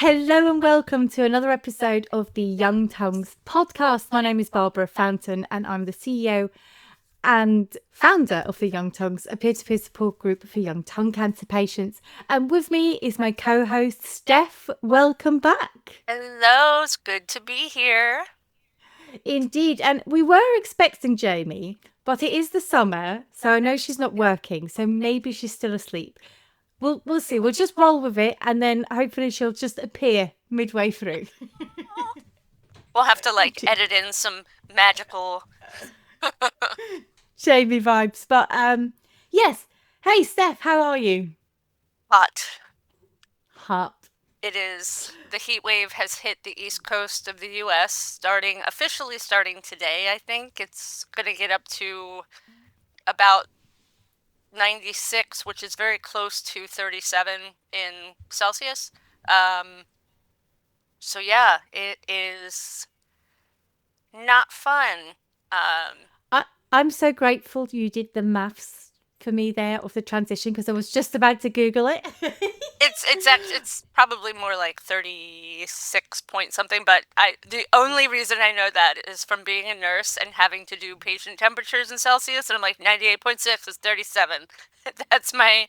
Hello and welcome to another episode of the Young Tongues podcast. My name is Barbara Fountain and I'm the CEO and founder of the Young Tongues, a peer-to-peer support group for young tongue cancer patients. And with me is my co-host, Stef. Welcome back. Hello, it's good to be here. Indeed. And we were expecting Jamie, but it is the summer, so I know she's not working, so maybe she's still asleep. We'll see. We'll just roll with it and then hopefully she'll just appear midway through. We'll have to edit in some magical. Jamie vibes. But yes. Hey Steph, how are you? Hot. Hot. It is. The heat wave has hit the east coast of the US officially starting today, I think. It's going to get up to about 96, which is very close to 37 in Celsius. So yeah, it is not fun. Um, I'm so grateful you did the maths for me there of the transition because I was just about to Google it. It's probably more like 36 point something, but the only reason I know that is from being a nurse and having to do patient temperatures in Celsius, and I'm like 98.6 is 37. That's my.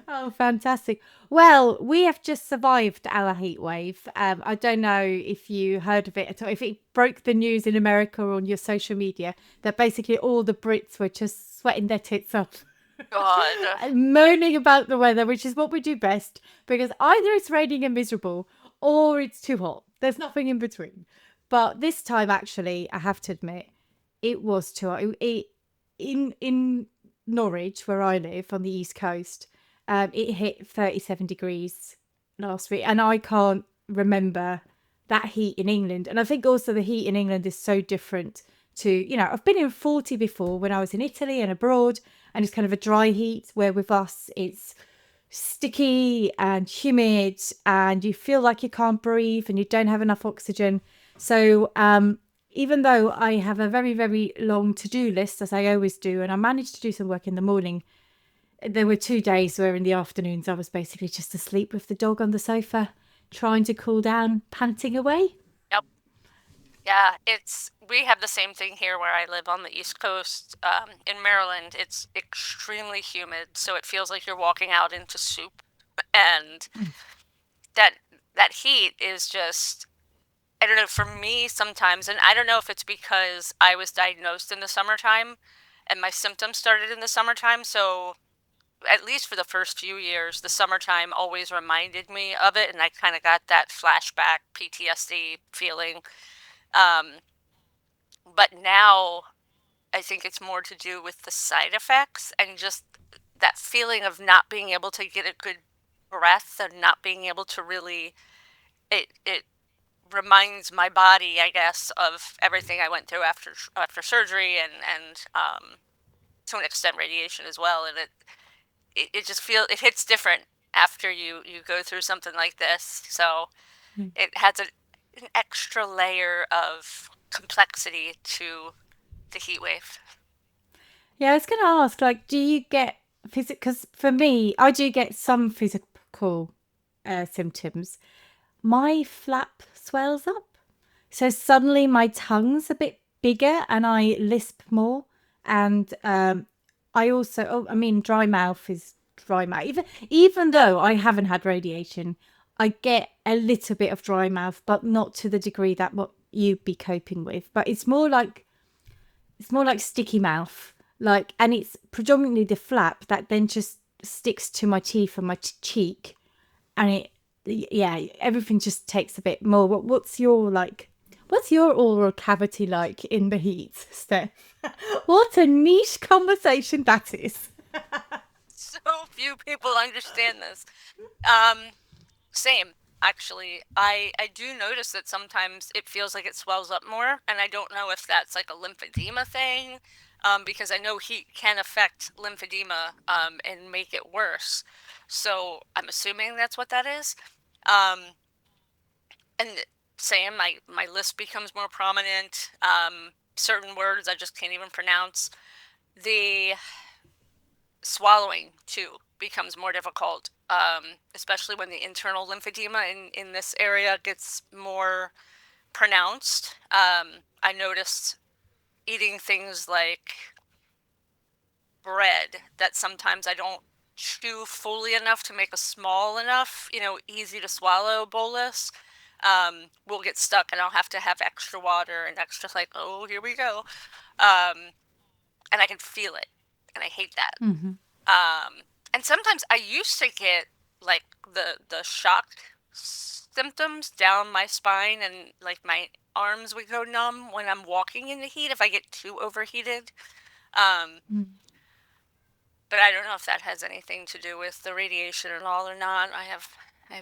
Oh, fantastic. Well, we have just survived our heat wave. I don't know if you heard of it at all, if it broke the news in America or on your social media, that basically all the Brits were just sweating their tits off God. and moaning about the weather, which is what we do best because either it's raining and miserable or it's too hot. There's nothing in between. But this time, actually, I have to admit, it was too hot. In Norwich, where I live on the East Coast, it hit 37 degrees last week, and I can't remember that heat in England. And I think also the heat in England is so different to, I've been in 40 before when I was in Italy and abroad, and it's kind of a dry heat where with us it's sticky and humid and you feel like you can't breathe and you don't have enough oxygen. So, even though I have a very, very long to do list, as I always do, and I managed to do some work in the morning, there were 2 days where in the afternoons I was basically just asleep with the dog on the sofa, trying to cool down, panting away. Yep. Yeah, we have the same thing here where I live on the East Coast. In Maryland, it's extremely humid, so it feels like you're walking out into soup. And that that heat is just, I don't know, for me sometimes, and I don't know if it's because I was diagnosed in the summertime and my symptoms started in the summertime, so at least for the first few years, the summertime always reminded me of it, and I kind of got that flashback PTSD feeling. Um, but now I think it's more to do with the side effects and just that feeling of not being able to get a good breath and not being able to really, it reminds my body, I guess, of everything I went through after surgery and to an extent radiation as well, and it just it hits different after you go through something like this. So it has an extra layer of complexity to the heat wave. Yeah, I was going to ask, like, do you get physical? Because for me, I do get some physical symptoms. My flap swells up. So suddenly my tongue's a bit bigger and I lisp more. And I also, I mean, dry mouth is dry mouth. Even though I haven't had radiation, I get a little bit of dry mouth, but not to the degree that what you'd be coping with. But it's more like sticky mouth. Like, and it's predominantly the flap that then just sticks to my teeth and my cheek, and yeah, everything just takes a bit more. What's your oral cavity like in the heat, Steph? What a niche conversation that is. So few people understand this. Um, Same, actually. I do notice that sometimes it feels like it swells up more, and I don't know if that's like a lymphedema thing, because I know heat can affect lymphedema, and make it worse. So I'm assuming that's what that is. Um, and same, my list becomes more prominent. Certain words I just can't even pronounce. The swallowing too becomes more difficult. especially when the internal lymphedema in this area gets more pronounced. I noticed eating things like bread that sometimes I don't chew fully enough to make a small enough, easy to swallow bolus, will get stuck and I'll have to have extra water and extra, like, oh, here we go. And I can feel it, and I hate that. Mm-hmm. And sometimes I used to get like the shock symptoms down my spine, and like my arms would go numb when I'm walking in the heat if I get too overheated. Um, but I don't know if that has anything to do with the radiation at all or not. I have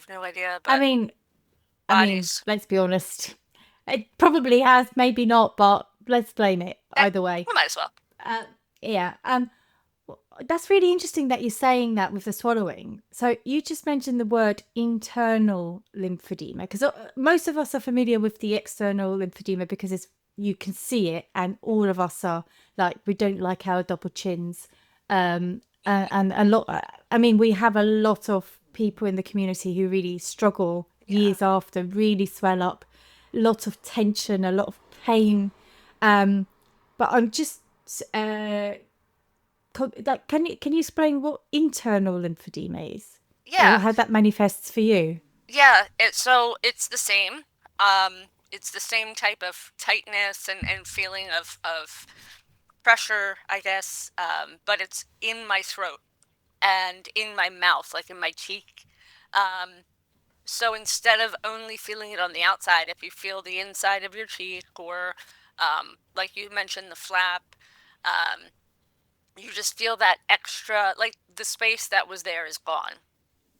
no idea. I But mean, bodies, let's be honest. It probably has, maybe not, but let's blame it either way. we might as well. Yeah. That's really interesting that you're saying that with the swallowing. So you just mentioned the word internal lymphedema, because most of us are familiar with the external lymphedema because you can see it, and all of us are like, we don't like our double chins. And a lot, I mean, we have a lot of people in the community who really struggle years after, really swell up, lots of tension, a lot of pain. But I'm just, like, can you explain what internal lymphedema is, or Yeah, how that manifests for you? yeah. So it's the same. It's the same type of tightness and feeling of pressure, I guess. But it's in my throat and in my mouth, like in my cheek. So instead of only feeling it on the outside, if you feel the inside of your cheek, or like you mentioned, the flap, um, you just feel that extra, like the space that was there is gone.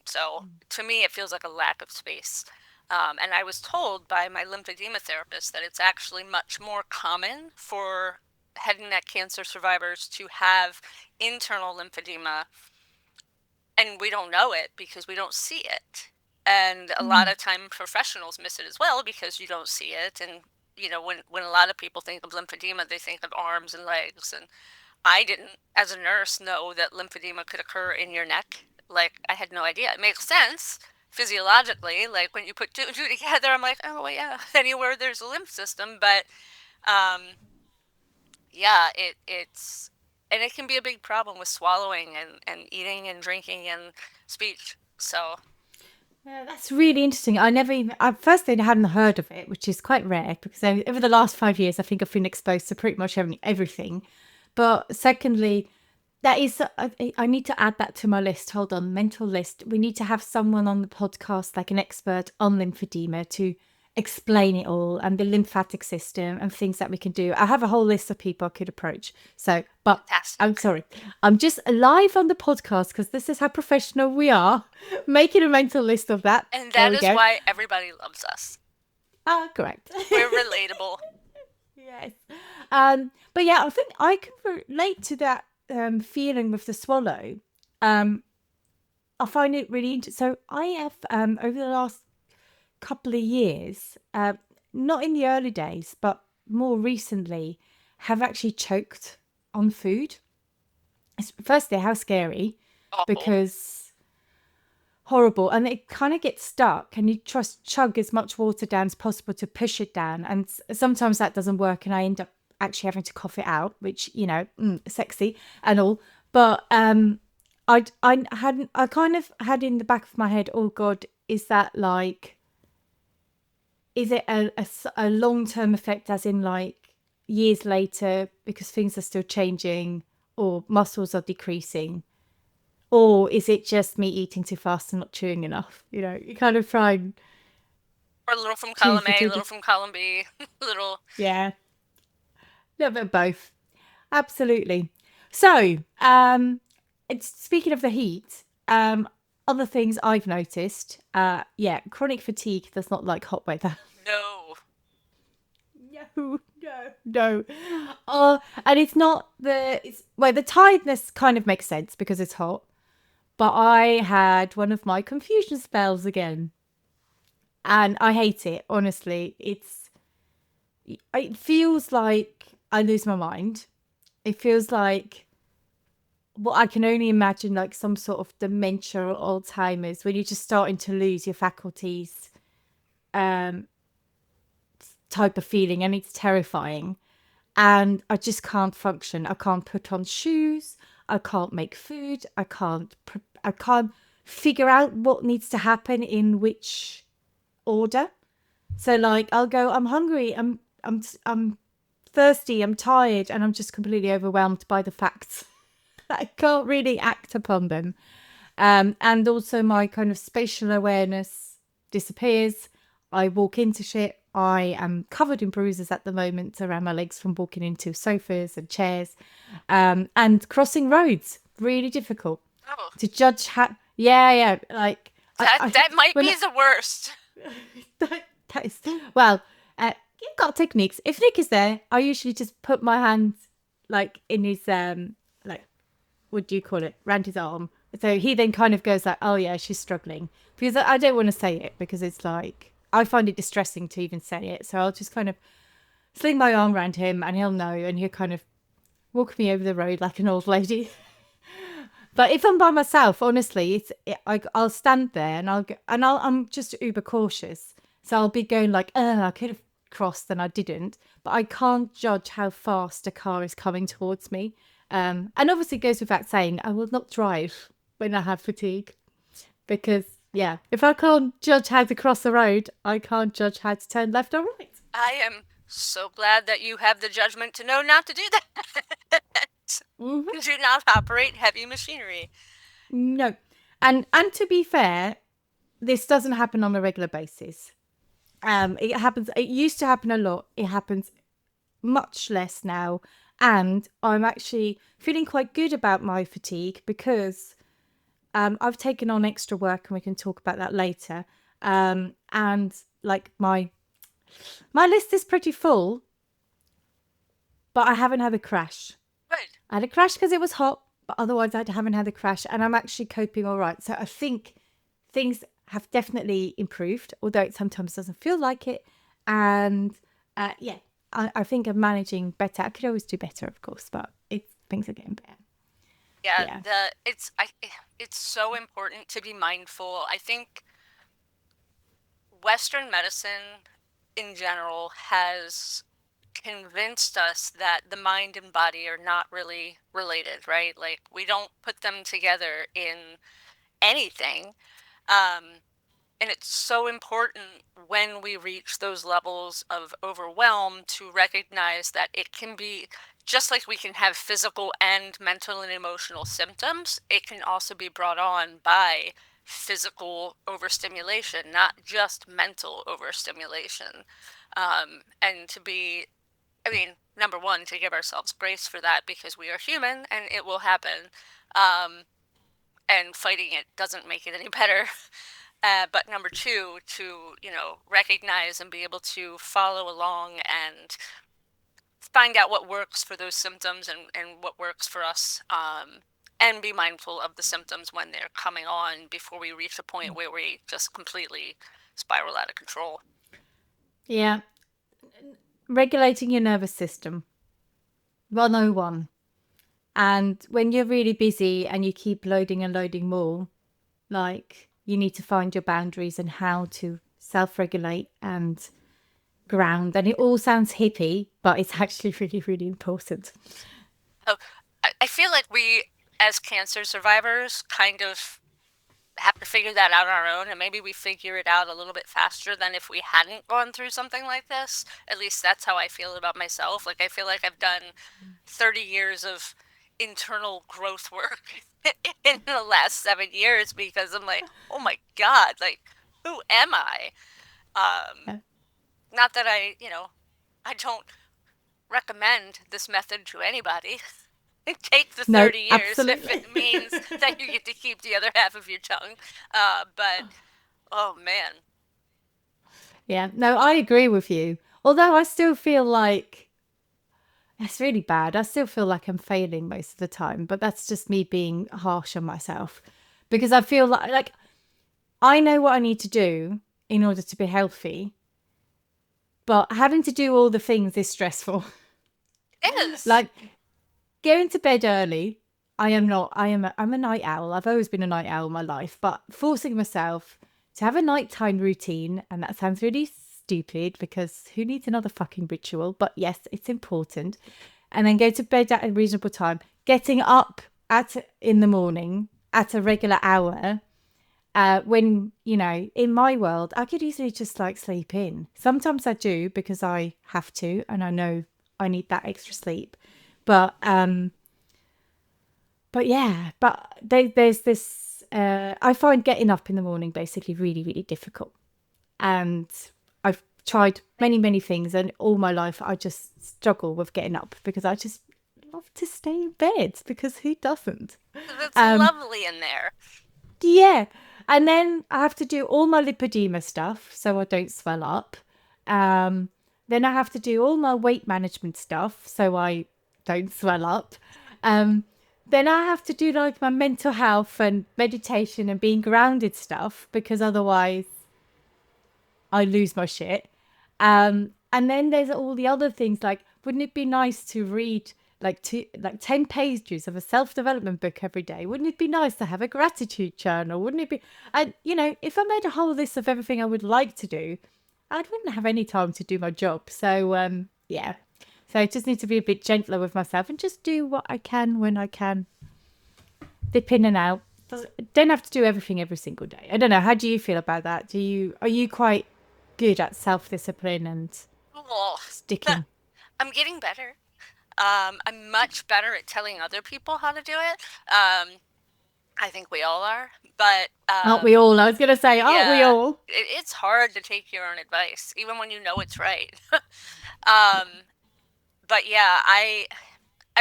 So to me, it feels like a lack of space. And I was told by my lymphedema therapist that it's actually much more common for head and neck cancer survivors to have internal lymphedema, and we don't know it because we don't see it. And a lot of time professionals miss it as well because you don't see it. And when a lot of people think of lymphedema, they think of arms and legs, and I didn't, as a nurse, know that lymphedema could occur in your neck. Like, I had no idea. It makes sense physiologically. Like, when you put two and two together, I'm like, oh, well, yeah, anywhere there's a lymph system. But, yeah, it's, and it can be a big problem with swallowing and eating and drinking and speech. So, Yeah, that's really interesting. I never even, firstly, I hadn't heard of it, which is quite rare because over the last 5 years, I think I've been exposed to pretty much everything. But secondly, that is, I need to add that to my list. Hold on, mental list. We need to have someone on the podcast, like an expert on lymphedema, to explain it all and the lymphatic system and things that we can do. I have a whole list of people I could approach. So, but fantastic. I'm sorry, I'm just live on the podcast because this is how professional we are, making a mental list of that. And There that we is go. why everybody loves us. Correct. We're relatable. Yes. But yeah, I think I can relate to that feeling with the swallow. I find it really interesting. So I have, over the last couple of years, not in the early days, but more recently, have actually choked on food. Firstly, how scary, Awful. because horrible, and it kind of gets stuck, and you just chug as much water down as possible to push it down, and sometimes that doesn't work, and I end up actually having to cough it out, which, sexy and all. But I kind of had in the back of my head, oh God, is that like, is it a long-term effect, as in like years later, because things are still changing or muscles are decreasing? Or is it just me eating too fast and not chewing enough? You kind of try and Or a little from choose column A, a between little from column B, little. yeah, a little bit of both. Absolutely. So, speaking of the heat, other things I've noticed, chronic fatigue does not like hot weather. No. No. And it's not the tiredness kind of makes sense because it's hot. But I had one of my confusion spells again. And I hate it, honestly. It feels like I lose my mind. It feels like, what I can only imagine like some sort of dementia or Alzheimer's, when you're just starting to lose your faculties, um, type of feeling, and it's terrifying. And I just can't function. I can't put on shoes. I can't make food. I can't figure out what needs to happen in which order. So like I'll go, I'm hungry, I'm thirsty, I'm tired, and I'm just completely overwhelmed by the facts. I can't really act upon them. And also my kind of spatial awareness disappears. I walk into shit. I am covered in bruises at the moment around my legs from walking into sofas and chairs. And crossing roads, really difficult Oh, to judge how. Yeah. Like, that might when be the worst. that is, well, you've got techniques. If Nick is there, I usually just put my hand like in his, like, what do you call it, around his arm. So he then kind of goes like, oh yeah, she's struggling. Because I don't want to say it, because it's like, I find it distressing to even say it. So I'll just kind of sling my arm around him and he'll know, and he'll kind of walk me over the road like an old lady. But if I'm by myself, honestly, I'll stand there and I'm just uber cautious. So I'll be going like, oh, I could have crossed and I didn't. But I can't judge how fast a car is coming towards me. And obviously it goes without saying, I will not drive when I have fatigue. Because, yeah, if I can't judge how to cross the road, I can't judge how to turn left or right. I am so glad that you have the judgment to know not to do that. Mm-hmm. Do not operate heavy machinery. No. And to be fair, this doesn't happen on a regular basis. It used to happen a lot. It happens much less now. And I'm actually feeling quite good about my fatigue, because I've taken on extra work, and we can talk about that later. And like my list is pretty full, but I haven't had a crash. Good. I had a crash because it was hot, but otherwise I haven't had a crash, and I'm actually coping all right. So I think things have definitely improved, although it sometimes doesn't feel like it. And yeah, I think I'm managing better. I could always do better, of course, but things are getting better. Yeah, Yeah. it's so important to be mindful. I think Western medicine in general has convinced us that the mind and body are not really related, right? Like we don't put them together in anything. Um, and it's so important when we reach those levels of overwhelm to recognize that it can be just like we can have physical and mental and emotional symptoms, it can also be brought on by physical overstimulation, not just mental overstimulation. And to be, I mean, number one, to give ourselves grace for that because we are human and it will happen. And fighting it doesn't make it any better. But number two, to, recognize and be able to follow along and find out what works for those symptoms and what works for us, and be mindful of the symptoms when they're coming on before we reach a point where we just completely spiral out of control. Yeah. Regulating your nervous system. 101. And when you're really busy and you keep loading and loading more, like, you need to find your boundaries and how to self-regulate and ground. And it all sounds hippie, but it's actually really, really important. Oh, I feel like we, as cancer survivors, kind of have to figure that out on our own, and maybe we figure it out a little bit faster than if we hadn't gone through something like this. At least that's how I feel about myself. Like I feel like I've done 30 years of internal growth work in the last 7 years because I'm like, oh my God, like who am I? Yeah. Not that I don't recommend this method to anybody. Take the No, 30 years if absolutely. it means that you get to keep the other half of your tongue. But oh man. Yeah, no, I agree with you. Although I still feel like it's really bad. I still feel like I'm failing most of the time, but that's just me being harsh on myself, because I feel like I know what I need to do in order to be healthy, but having to do all the things is stressful. It is. Like going to bed early. I'm a night owl. I've always been a night owl in my life, but forcing myself to have a nighttime routine, and that sounds really stupid because who needs another fucking ritual? But yes, it's important. And then go to bed at a reasonable time. Getting up in the morning at a regular hour. When, in my world, I could easily just like sleep in. Sometimes I do because I have to, and I know I need that extra sleep. But yeah, there's this. I find getting up in the morning basically really, really difficult, and I've tried many things, and all my life I just struggle with getting up because I just love to stay in bed because who doesn't? That's Um, lovely in there. yeah, and then I have to do all my lymphedema stuff so I don't swell up. Um, then I have to do all my weight management stuff so I don't swell up. Um, then I have to do like my mental health and meditation and being grounded stuff because otherwise I lose my shit. And then there's all the other things like, wouldn't it be nice to read like 10 pages of a self-development book every day? Wouldn't it be nice to have a gratitude journal? Wouldn't it be? And if I made a whole list of everything I would like to do, I wouldn't have any time to do my job. So yeah. So I just need to be a bit gentler with myself and just do what I can when I can. Dip in and out. Don't have to do everything every single day. I don't know. How do you feel about that? Are you quite good at self-discipline and Oh, sticking? I'm getting better. I'm much better at telling other people how to do it. I think we all are, but Aren't we all? I was going to say, aren't we yeah, all? it's hard to take your own advice, even when you know it's right. um, but yeah, I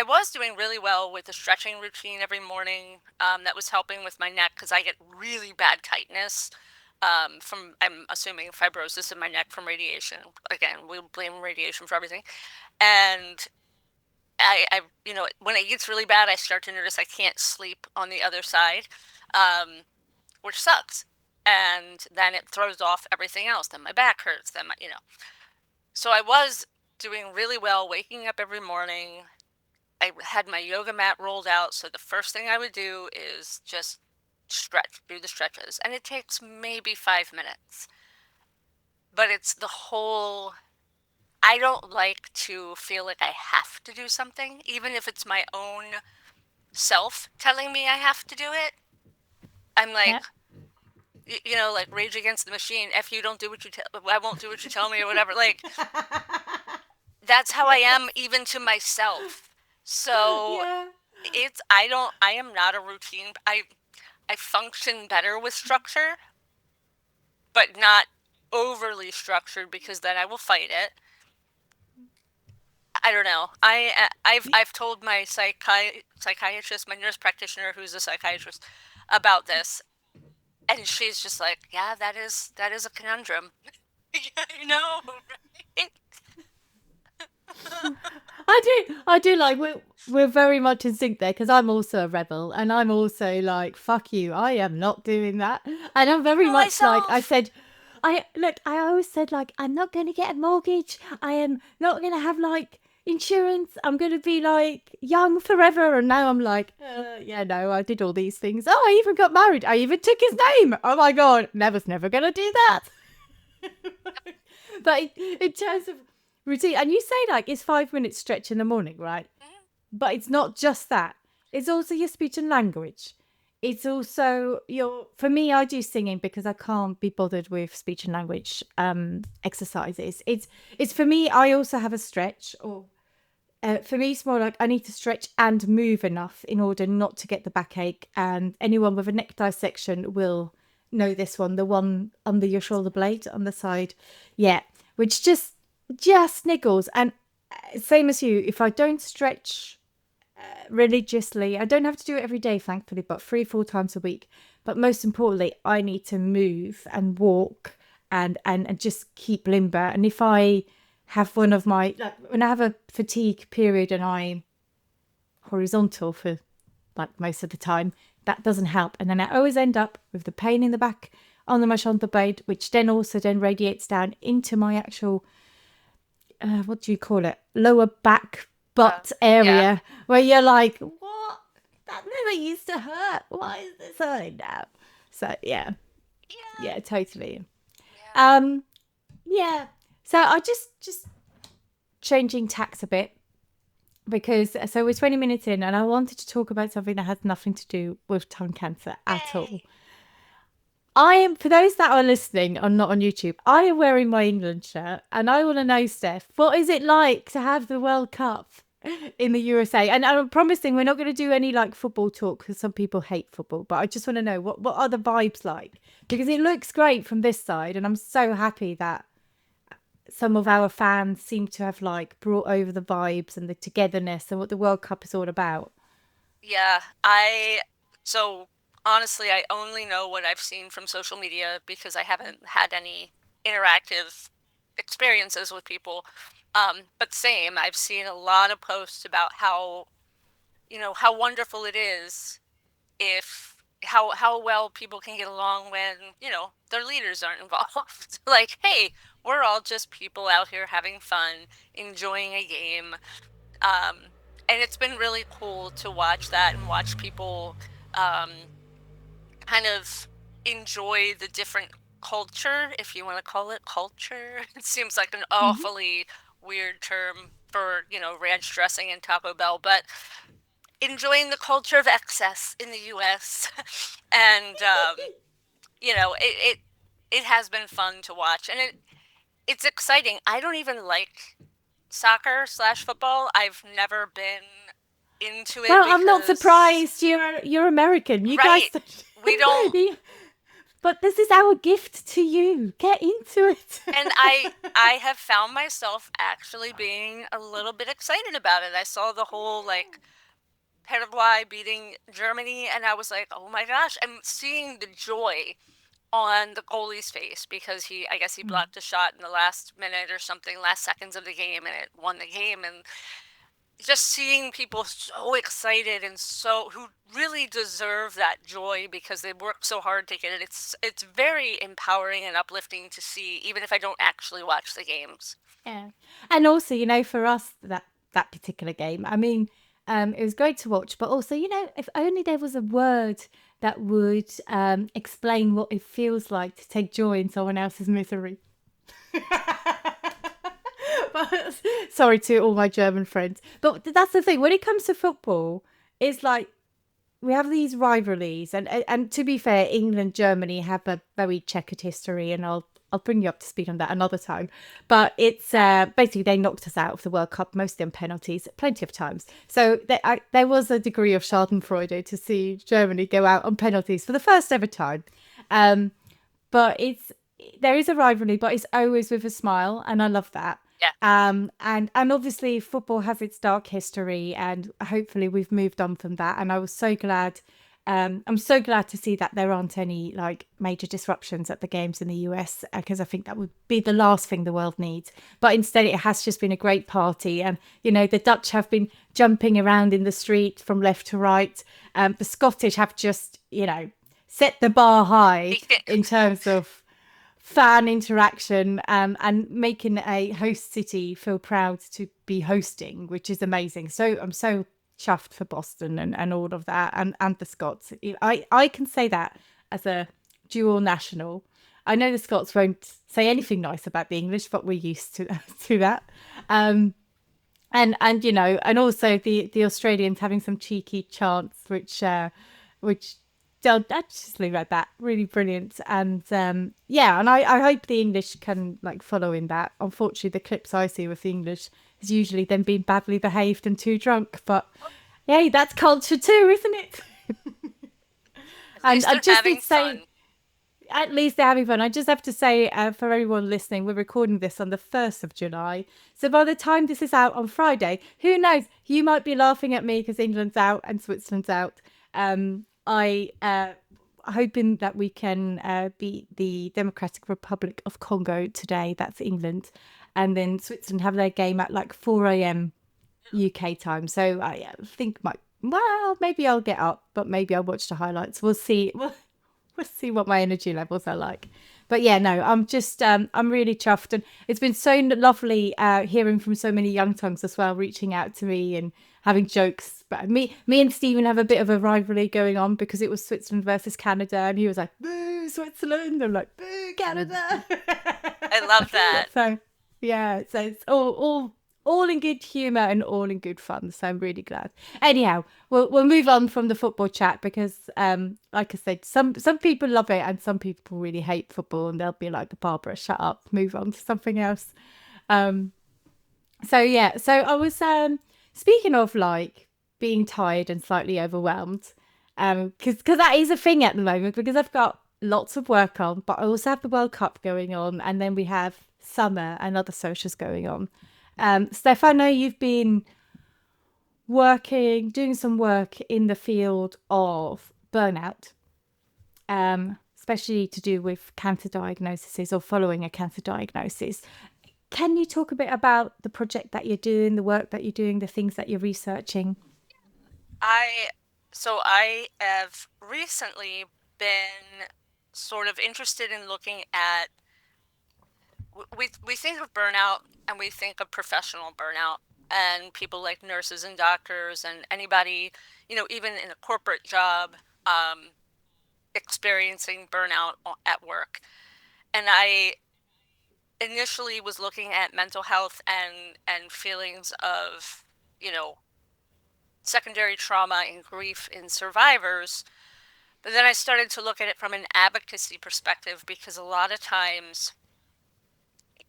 was doing really well with the stretching routine every morning. That was helping with my neck because I get really bad tightness from, I'm assuming, fibrosis in my neck from radiation. Again, we'll blame radiation for everything. And when it gets really bad, I start to notice I can't sleep on the other side, which sucks. And then it throws off everything else. Then my back hurts. So I was doing really well, waking up every morning. I had my yoga mat rolled out. So the first thing I would do is just do the stretches. And it takes maybe 5 minutes. But it's the whole, I don't like to feel like I have to do something, even if it's my own self telling me I have to do it. I'm like, Yeah. like Rage Against the Machine. If you don't do what you tell, I won't do what you tell me or whatever. Like, that's how I am even to myself. So Yeah. I am not a routine. I function better with structure, but not overly structured because then I will fight it. I don't know. I've told my psychiatrist, my nurse practitioner, who's a psychiatrist, about this, and she's just like, "Yeah, that is a conundrum." Yeah, I know, right? I do like we're very much in sync there because I'm also a rebel and I'm also like fuck you, I am not doing that, and I'm very For much like I myself. said, I always said like I'm not going to get a mortgage, I am not going to have like insurance, I'm going to be like young forever, and now I'm like yeah, no, I did all these things, oh, I even got married, I even took his name, oh my god, never going to do that. But in terms of routine, and you say like it's 5 minutes stretch in the morning, right? Mhm. But it's not just that. It's also your speech and language. It's also for me, I do singing because I can't be bothered with speech and language exercises. It's for me, I also have a stretch, or for me, it's more like I need to stretch and move enough in order not to get the backache. And anyone with a neck dissection will know this one, the one under your shoulder blade on the side. Yeah, which just niggles. And same as you, if I don't stretch religiously, I don't have to do it every day, thankfully, but 3 4 times a week. But most importantly, I need to move and walk and just keep limber. And if I have one of my like when I have a fatigue period and I'm horizontal for like most of the time, that doesn't help. And then I always end up with the pain in the back under my shoulder blade, which then also then radiates down into my actual what do you call it, lower back butt Yeah. area, where you're like, what that never used to hurt. Why is this hurting now? So yeah, Yeah. yeah, totally. Yeah. Um, yeah. So I just changing tacks a bit because so we're 20 minutes in and I wanted to talk about something that has nothing to do with tongue cancer at all. Yay. I am, for those that are listening or not on YouTube, I am wearing my England shirt and I want to know, Steph, what is it like to have the World Cup in the USA? And I'm promising we're not going to do any like football talk because some people hate football, but I just want to know what are the vibes like? Because it looks great from this side and I'm so happy that some of our fans seem to have like brought over the vibes and the togetherness and what the World Cup is all about. Yeah, so honestly, I only know what I've seen from social media because I haven't had any interactive experiences with people. But same, I've seen a lot of posts about how wonderful it is if how well people can get along when, their leaders aren't involved. Like, hey, we're all just people out here having fun, enjoying a game. And it's been really cool to watch that and watch people um, kind of enjoy the different culture, if you want to call it culture. It seems like an Mm-hmm. awfully weird term for, ranch dressing and Taco Bell, but enjoying the culture of excess in the US. And, it has been fun to watch. And it's exciting. I don't even like soccer/football. I've never been into it Well, I'm not because, surprised. You're American. You guys, right, we don't, but this is our gift to you. Get into it. and I have found myself actually being a little bit excited about it. I saw the whole like Paraguay beating Germany and I was like, "Oh my gosh." I'm seeing the joy on the goalie's face because I guess he blocked a shot in the last minute or something, last seconds of the game, and it won the game. And just seeing people so excited and so who really deserve that joy because they worked so hard to get it. It's very empowering and uplifting to see, even if I don't actually watch the games. Yeah, and also, for us that particular game, I mean, it was great to watch, but also, if only there was a word that would explain what it feels like to take joy in someone else's misery. But, sorry to all my German friends, but that's the thing. When it comes to football, it's like we have these rivalries, and to be fair, England, Germany have a very checkered history, and I'll bring you up to speed on that another time. But it's basically they knocked us out of the World Cup mostly on penalties, plenty of times. So there was a degree of Schadenfreude to see Germany go out on penalties for the first ever time. But there is a rivalry, but it's always with a smile, and I love that. Yeah. And obviously football has its dark history, and hopefully we've moved on from that. And I was so glad. I'm so glad to see that there aren't any like major disruptions at the games in the US because I think that would be the last thing the world needs. But instead, it has just been a great party, and the Dutch have been jumping around in the street from left to right. The Scottish have just set the bar high in terms of fan interaction and making a host city feel proud to be hosting, which is amazing. So I'm so chuffed for Boston and all of that and the Scots. I can say that as a dual national. I know the Scots won't say anything nice about the English, but we're used to that. And also the Australians having some cheeky chants, which I'll just leave it at that. Really brilliant. And and I hope the English can like follow in that. Unfortunately, the clips I see with the English is usually them being badly behaved and too drunk. But hey, that's culture too, isn't it? At And least I they're just need having to say, fun. at least they're having fun. I just have to say, for everyone listening, we're recording this on the 1st of July. So by the time this is out on Friday, who knows? You might be laughing at me because England's out and Switzerland's out. I hoping that we can beat the Democratic Republic of Congo today. That's England. And then Switzerland have their game at like 4 a.m. UK time. So I think maybe I'll get up, but maybe I'll watch the highlights. We'll see. We'll see what my energy levels are like. But yeah, no, I'm just I'm really chuffed, and it's been so lovely hearing from so many young tongues as well, reaching out to me and having jokes. But me and Stephen have a bit of a rivalry going on because it was Switzerland versus Canada, and he was like, "Boo, Switzerland!" I'm like, "Boo, Canada!" I love that. So yeah, so it's all in good humour and all in good fun. So I'm really glad. Anyhow, we'll move on from the football chat because, like I said, some people love it and some people really hate football, and they'll be like, "Barbara, shut up, move on to something else." Um, so yeah, so I was speaking of like being tired and slightly overwhelmed, because that is a thing at the moment because I've got lots of work on, but I also have the World Cup going on, and then we have summer and other socials going on. Steph, I know you've been doing some work in the field of burnout, especially to do with cancer diagnoses or following a cancer diagnosis. Can you talk a bit about the project that you're doing, the work that you're doing, the things that you're researching? I I have recently been sort of interested in looking at we think of burnout and we think of professional burnout and people like nurses and doctors and anybody, even in a corporate job, um, experiencing burnout at work. And I initially was looking at mental health and feelings of, you know, secondary trauma and grief in survivors. But then I started to look at it from an advocacy perspective because a lot of times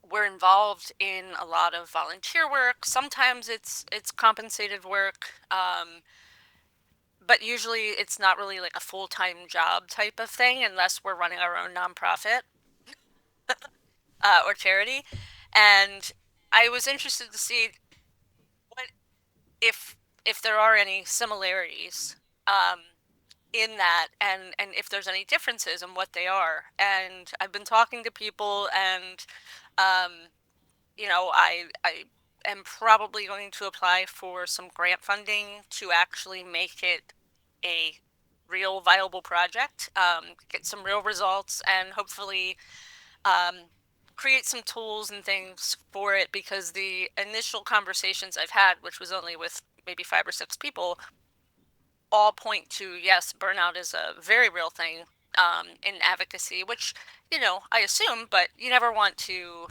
we're involved in a lot of volunteer work. Sometimes it's compensated work, but usually it's not really like a full-time job type of thing unless we're running our own nonprofit or charity. And I was interested to see what if if there are any similarities um, in that, and if there's any differences and what they are. And I've been talking to people, and um, I am probably going to apply for some grant funding to actually make it a real viable project, get some real results, and hopefully um, create some tools and things for it, because the initial conversations I've had, which was only with maybe 5 or 6 people, all point to yes, burnout is a very real thing in advocacy, which, I assume, but you never want to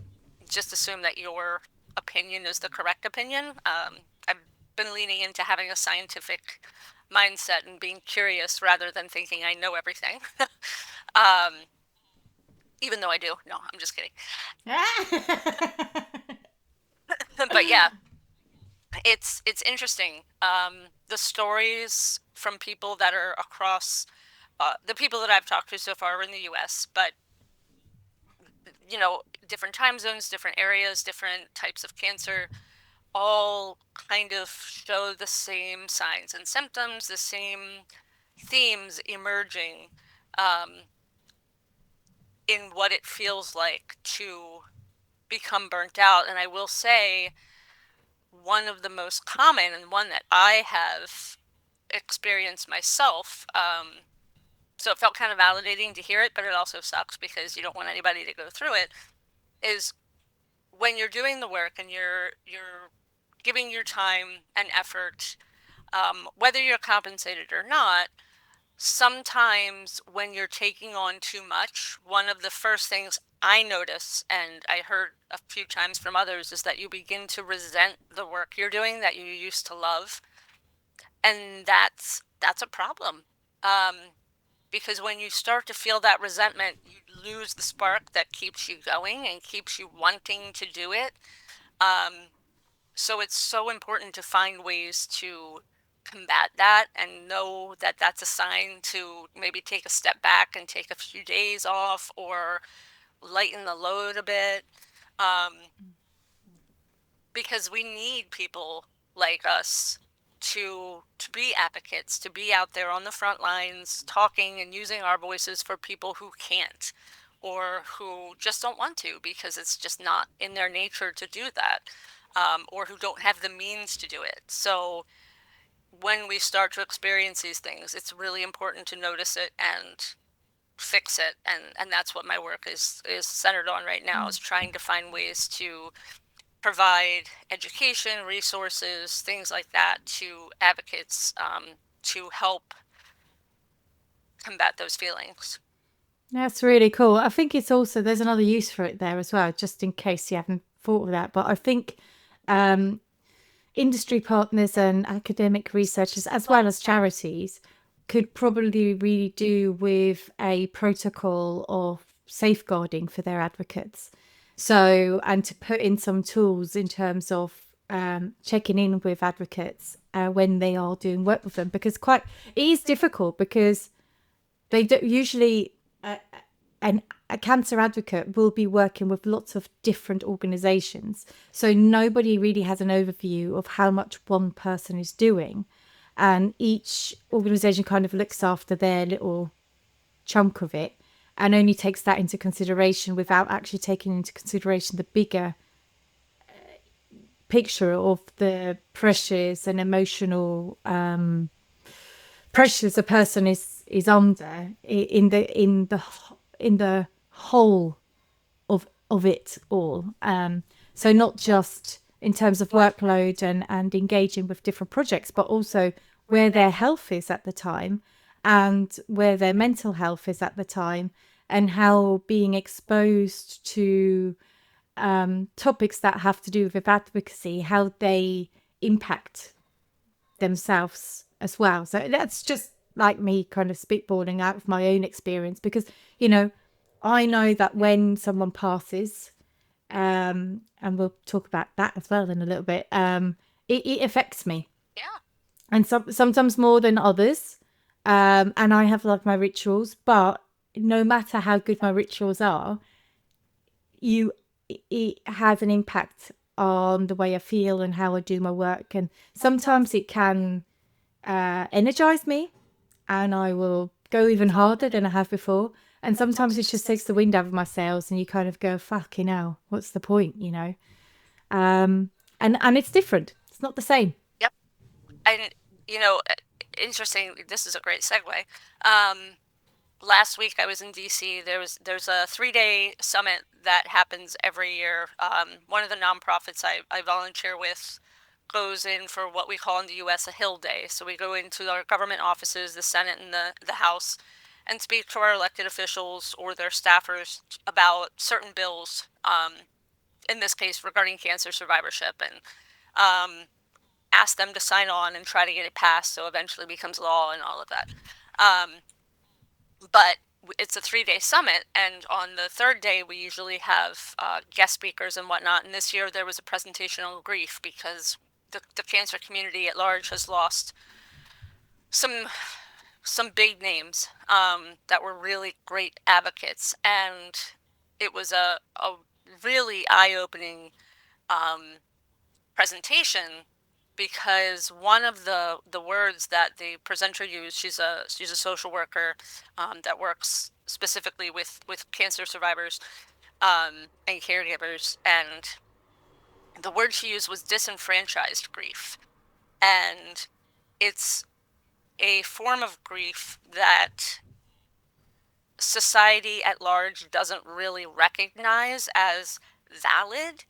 just assume that your opinion is the correct opinion. I've been leaning into having a scientific mindset and being curious rather than thinking I know everything. um, Even though I do. No, I'm just kidding. But yeah, it's interesting. The stories from people that are across the people that I've talked to so far are in the U.S., but different time zones, different areas, different types of cancer, all kind of show the same signs and symptoms, the same themes emerging in what it feels like to become burnt out. And I will say, one of the most common and one that I have experienced myself, so it felt kind of validating to hear it, but it also sucks because you don't want anybody to go through it, is when you're doing the work and you're giving your time and effort, whether you're compensated or not. Sometimes when you're taking on too much, one of the first things I notice, and I heard a few times from others, is that you begin to resent the work you're doing that you used to love. And that's a problem. Um, because when you start to feel that resentment, you lose the spark that keeps you going and keeps you wanting to do it. Um, so it's so important to find ways to combat that and know that that's a sign to maybe take a step back and take a few days off or lighten the load a bit. Um, because we need people like us to be advocates, to be out there on the front lines talking and using our voices for people who can't, or who just don't want to because it's just not in their nature to do that, or who don't have the means to do it. So when we start to experience these things, it's really important to notice it and fix it. And that's what my work is centered on right now, is trying to find ways to provide education, resources, things like that to advocates to help combat those feelings. That's really cool. I think it's also, there's another use for it there as well, just in case you haven't thought of that. But I think um, industry partners and academic researchers, as well as charities, could probably really do with a protocol of safeguarding for their advocates. So, and to put in some tools in terms of checking in with advocates when they are doing work with them, because it is difficult because they do, usually an, a cancer advocate will be working with lots of different organizations. So nobody really has an overview of how much one person is doing. And each organization kind of looks after their little chunk of it and only takes that into consideration without actually taking into consideration the bigger picture of the pressures and emotional pressures a person is under in the whole of it all. So not just in terms of workload and engaging with different projects, but also where their health is at the time and where their mental health is at the time, and how being exposed to topics that have to do with advocacy, how they impact themselves as well. So that's just like me kind of spitballing out of my own experience, because, you know, I know that when someone passes, and we'll talk about that as well in a little bit, it affects me. Yeah. And sometimes more than others. And I have like my rituals, but no matter how good my rituals are, it has an impact on the way I feel and how I do my work. And sometimes it can energize me and I will go even harder than I have before. And sometimes it just takes the wind out of my sails and you kind of go, fucking hell, what's the point, you know? And it's different. It's not the same. Yep. And, you know, interesting, this is a great segue. Last week I was in DC. There's a 3-day summit that happens every year. One of the nonprofits I volunteer with goes in for what we call in the U.S. a Hill Day. So we go into our government offices, the Senate and the House, and speak to our elected officials or their staffers about certain bills. In this case, regarding cancer survivorship, and ask them to sign on and try to get it passed so eventually it becomes law and all of that. But it's a 3-day summit, and on the third day we usually have guest speakers and whatnot. And this year there was a presentation on grief, because the cancer community at large has lost some big names that were really great advocates, and it was a really eye-opening presentation, because one of the words that the presenter used, she's a social worker that works specifically with cancer survivors and caregivers, and the word she used was disenfranchised grief. And it's a form of grief that society at large doesn't really recognize as valid,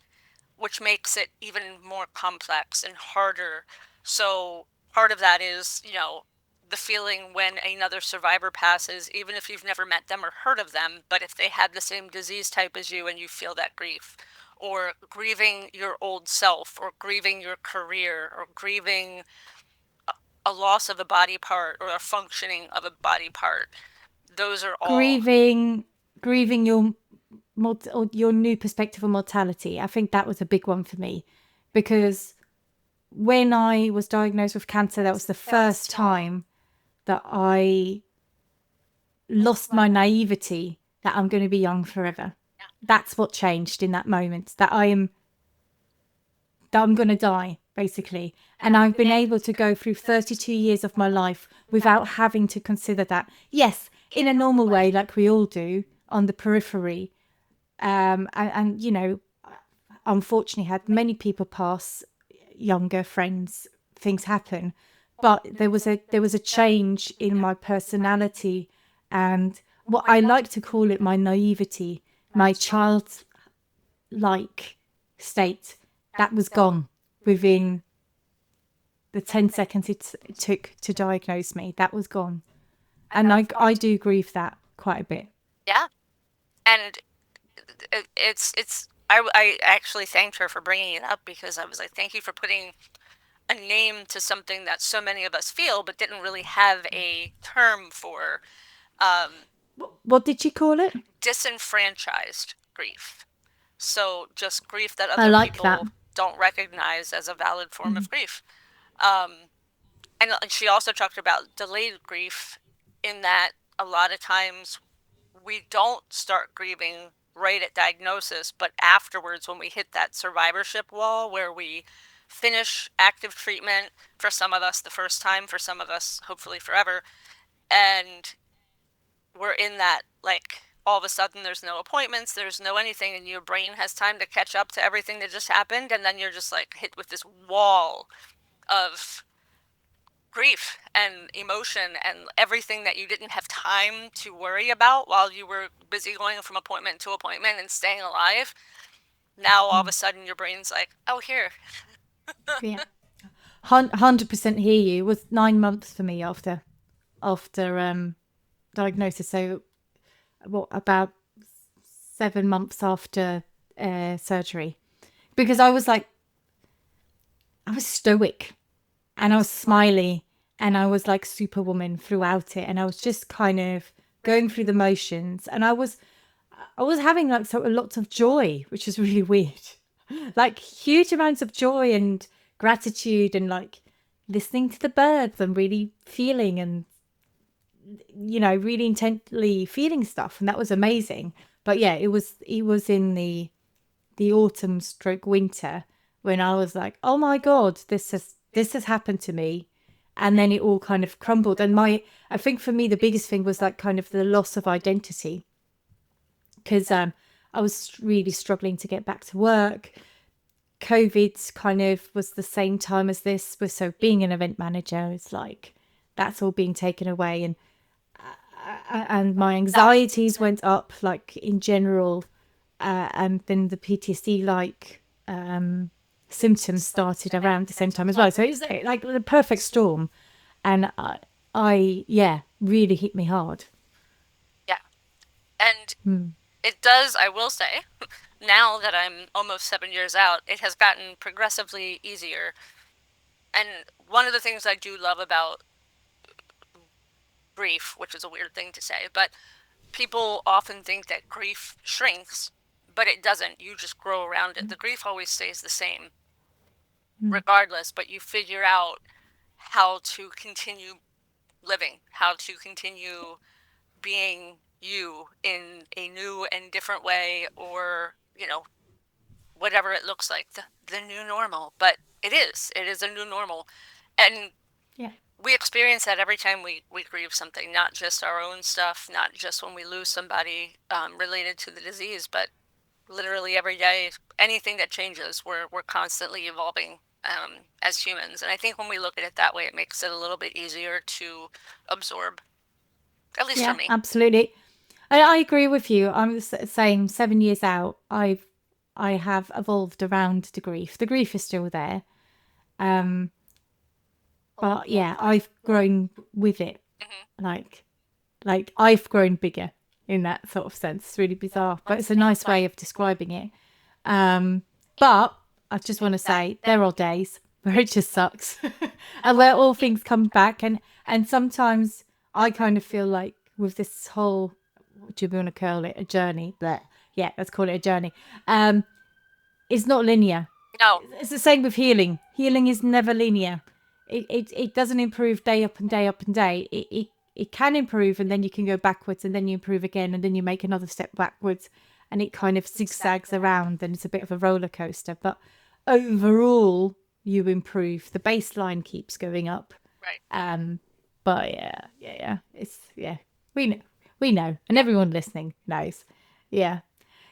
which makes it even more complex and harder. So part of that is, you know, the feeling when another survivor passes, even if you've never met them or heard of them, but if they had the same disease type as you and you feel that grief, or grieving your old self, or grieving your career, or grieving a loss of a body part or a functioning of a body part. Those are all Grieving or your new perspective on mortality. I think that was a big one for me, because when I was diagnosed with cancer, that was the first time that I lost my naivety that I'm going to be young forever. That's what changed in that moment, that I'm going to die, basically. And I've been able to go through 32 years of my life without having to consider that. Yes, in a normal way, like we all do, on the periphery. And you know, unfortunately had many people pass, younger friends, things happen. But there was a change in my personality and what I like to call it, my naivety, my childlike state that was gone within the 10 seconds it took to diagnose me. That was gone. And I do grieve that quite a bit. Yeah. And I actually thanked her for bringing it up, because I was like, thank you for putting a name to something that so many of us feel but didn't really have a term for. What did you call it? Disenfranchised grief. So just grief that I other like people that. don't recognize as a valid form of grief. And she also talked about delayed grief, in that a lot of times we don't start grieving right at diagnosis, but afterwards, when we hit that survivorship wall where we finish active treatment, for some of us the first time, for some of us hopefully forever, and we're in that, like, all of a sudden there's no appointments, there's no anything, and your brain has time to catch up to everything that just happened, and then you're just like hit with this wall of grief and emotion and everything that you didn't have time to worry about while you were busy going from appointment to appointment and staying alive. Now all of a sudden your brain's like, oh, here. Yeah. 100% hear you. It was 9 months for me after diagnosis. So what, about 7 months after surgery, because I was stoic and I was smiley and I was like Superwoman throughout it, and I was just kind of going through the motions, and I was having like lots of joy, which is really weird. Like huge amounts of joy and gratitude, and like listening to the birds and really feeling, and really intently feeling stuff, and that was amazing. But yeah, it was in the autumn stroke winter when I was like, oh my god, this has happened to me. And then it all kind of crumbled, and I think for me the biggest thing was like kind of the loss of identity, because I was really struggling to get back to work. COVID kind of was the same time as this, so being an event manager is like that's all being taken away, and my anxieties went up, like in general, and then the PTSD like symptoms started around the same time as well. So it was like the perfect storm, and I really hit me hard. Yeah. And it does, I will say, now that I'm almost 7 years out, it has gotten progressively easier. And one of the things I do love about grief, which is a weird thing to say, but people often think that grief shrinks, but it doesn't. You just grow around it. The grief always stays the same regardless, but you figure out how to continue living, how to continue being you in a new and different way, or whatever it looks like, the new normal. But it is a new normal, and Yeah. we experience that every time we grieve something, not just our own stuff, not just when we lose somebody related to the disease, but literally every day. Anything that changes, we're constantly evolving as humans. And I think when we look at it that way, it makes it a little bit easier to absorb, at least for me. Absolutely. I agree with you. I'm the same. 7 years out, I have evolved around the grief. The grief is still there, but yeah, I've grown with it. Like I've grown bigger in that sort of sense. It's really bizarre, but it's a nice way of describing it. But I just want to say there are days where it just sucks, and where all things come back, and sometimes I kind of feel like with this whole, what do you want to call it, a journey? But yeah, let's call it a journey. It's not linear. No. It's the same with healing. Healing is never linear. It doesn't improve day up and day up and day. It can improve, and then you can go backwards, and then you improve again, and then you make another step backwards, and it kind of zigzags around, and it's a bit of a roller coaster. But overall, you improve. The baseline keeps going up. Right. But we know, and everyone listening knows. Yeah.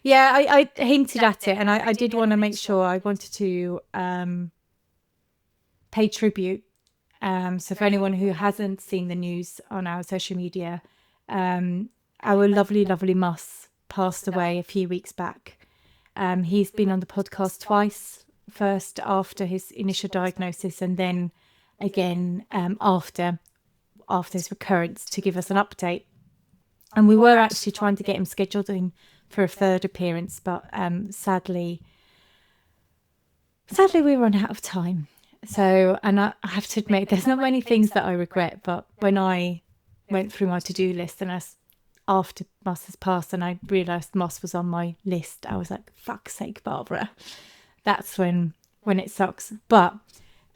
I hinted at it, and I did want to make sure I wanted to pay tribute. So for anyone who hasn't seen the news on our social media, our lovely Mus passed away a few weeks back. He's been on the podcast twice. first after his initial diagnosis, and then again after his recurrence to give us an update. And we were actually trying to get him scheduled in for a third appearance, but sadly we run out of time. So, and I have to admit, there's not many things that I regret, but when I went through my to-do list and after Moss has passed and I realised Moss was on my list, I was like, fuck's sake, Barbara. That's when it sucks. But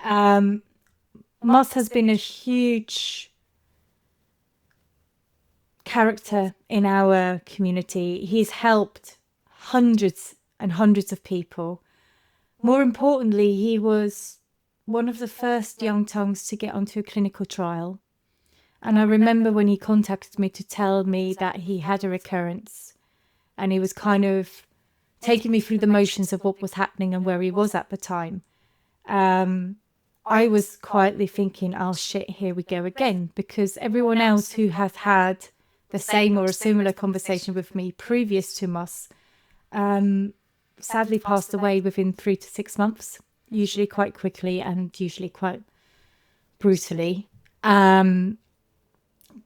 Moss has been a huge character in our community. He's helped hundreds and hundreds of people. More importantly, he was one of the first young tongues to get onto a clinical trial. And I remember when he contacted me to tell me that he had a recurrence, and he was kind of taking me through the motions of what was happening and where he was at the time. I was quietly thinking, oh shit, here we go again, because everyone else who has had the same or a similar conversation with me previous to Moss sadly passed away within 3 to 6 months, usually quite quickly and usually quite brutally.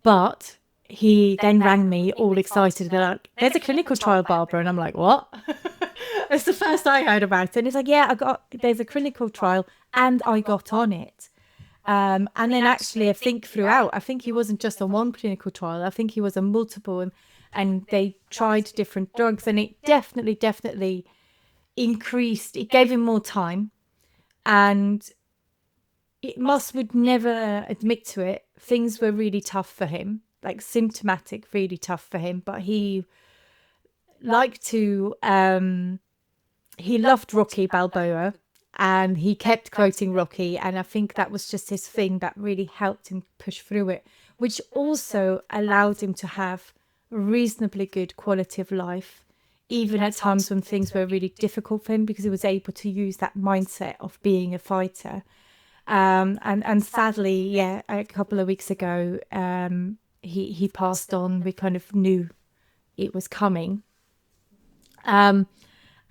But he then rang me all excited, like, there's a clinical trial, Barbara. And I'm like, what? It's the first I heard about it. And he's like, yeah, there's a clinical trial and I got on it. And then actually, I think he wasn't just on one clinical trial. I think he was on multiple, and they tried different drugs, and it definitely increased. It gave him more time, and Moss would never admit to it. Things were really tough for him, like symptomatic, really tough for him. But he liked to, he loved Rocky Balboa, and he kept quoting Rocky. And I think that was just his thing that really helped him push through it, which also allowed him to have a reasonably good quality of life, even at times when things were really difficult for him, because he was able to use that mindset of being a fighter. And sadly, yeah, a couple of weeks ago, he passed on. We kind of knew it was coming. And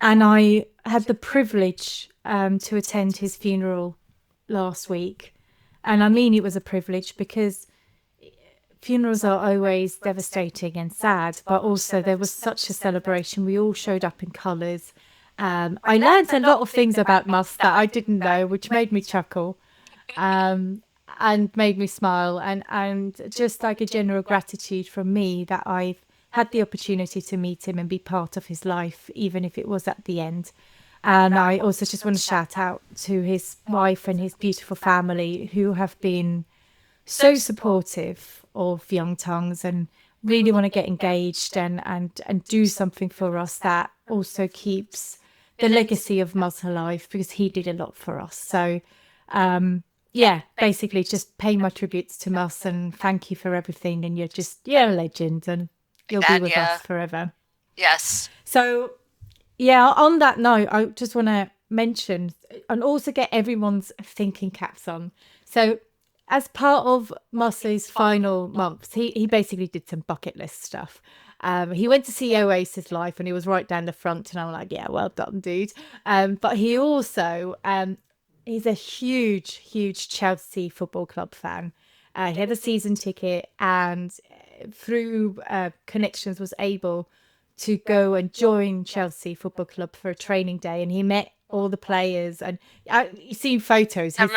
I had the privilege to attend his funeral last week. And I mean, it was a privilege, because funerals are always devastating and sad, but also there was such a celebration. We all showed up in colours. I learned a lot of things about Moss that I didn't know, which made me chuckle. And made me smile, and just like a general gratitude from me that I've had the opportunity to meet him and be part of his life, even if it was at the end. And I also just want to shout out to his wife and his beautiful family, who have been so supportive of Young Tongues and really want to get engaged and do something for us that also keeps the legacy of Moss alive, because he did a lot for us. So yeah, basically just paying my tributes to Moss, and thank you for everything. And you're a legend, and you'll be with us forever. Yes. So yeah, on that note, I just want to mention and also get everyone's thinking caps on. So as part of Moss's final months, he basically did some bucket list stuff. He went to see Oasis live, and he was right down the front, and I'm like, yeah, well done, dude. But he also he's a huge Chelsea Football Club fan. He had a season ticket, and through connections was able to go and join Chelsea Football Club for a training day, and he met all the players. And you see photos, his